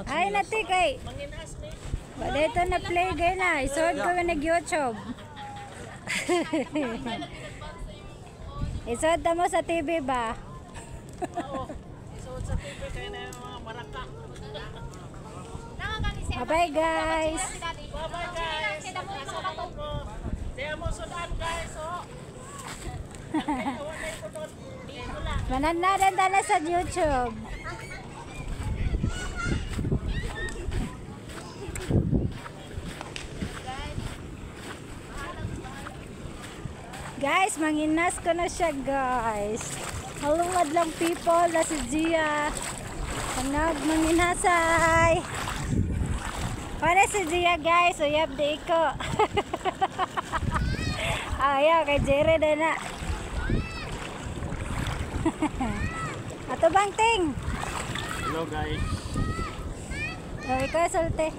Ay nati kay. Bada ito na play gay na. Isod ko ka nag-YouTube. Isod mo sa TV ba? Isod sa TV kaya na yung mga maraka. Bye guys. Bye guys. Kaya mo sudan guys. Mananaran na sa YouTube. Guys, manginas ko na siya guys. Halungad lang people na si Gia. Ang manginasay. Para si Gia guys, uyab di ko. Ayaw kay Jere na na. Ato bang ting? Hello guys. Ikaw sulte.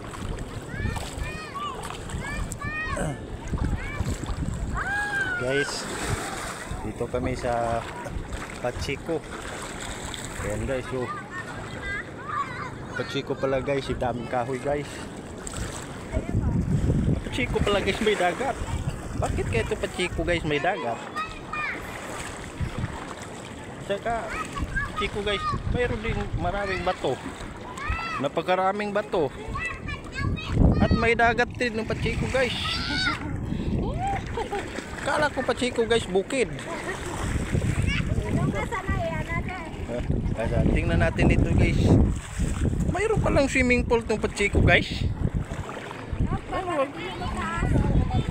Guys, dito kami sa Pachico. Ayan guys, Pachico pala guys, si daming kahoy guys. Pachico pala guys, may dagat. Bakit kaya ito Pachico guys, may dagat? Saka Pachico guys, mayroon din maraming bato. Napakaraming bato. At may dagat din ng Pachico guys. Kala ko Pachico guys, bukid. Tingnan natin dito guys. Mayroon palang swimming pool tong Pachico guys.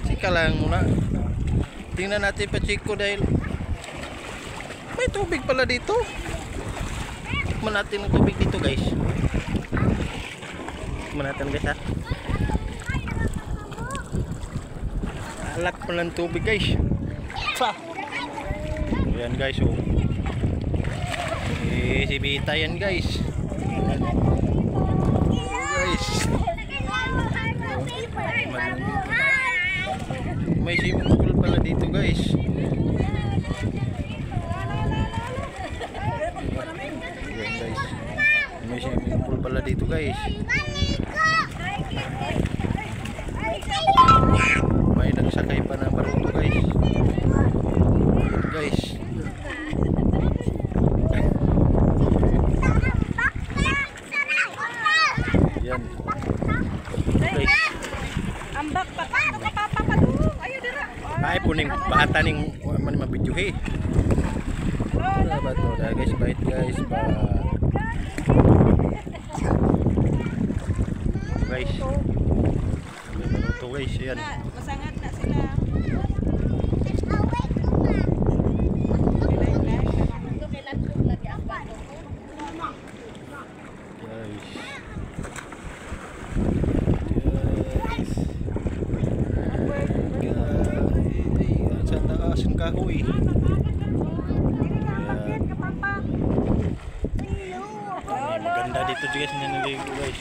Sika lang muna. Tingnan natin Pachico dahil may tubig pala dito. Tikman natin ang tubig dito guys. Tikman natin guys ha. Alak pala ng tubig guys. Ayan guys si Bita yan guys. Guys. May swimming pool pala dito guys. Ayan guys. May swimming pool pala dito guys. May nagsakay pa ng baruto guys. Guys. Yan. Guys. Ambak pa ka papadung. Ayo dira. Ay puning bata ning man mabidyo he. Wala ba to? Guys, bait guys ba. Guys. Baruto guys yan. Masangat na sila. Sa taas ang kahoy. Maganda dito guys, naniligo guys.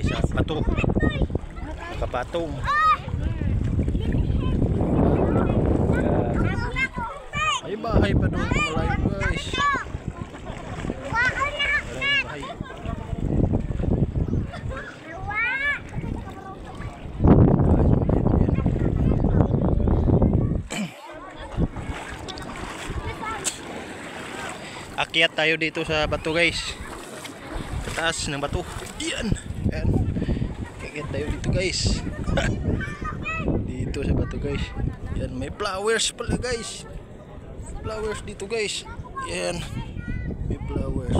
Guys, pato. Nakapatong. Ay bahay pa doon malayo guys. Bahay. Akyat tayo dito sa bato guys. Sa taas ng bato. Yan. Yan. Akyat tayo dito guys. Dito sa bato guys. Yan, may flowers pala guys. Flowers dito guys. Yan. May flowers.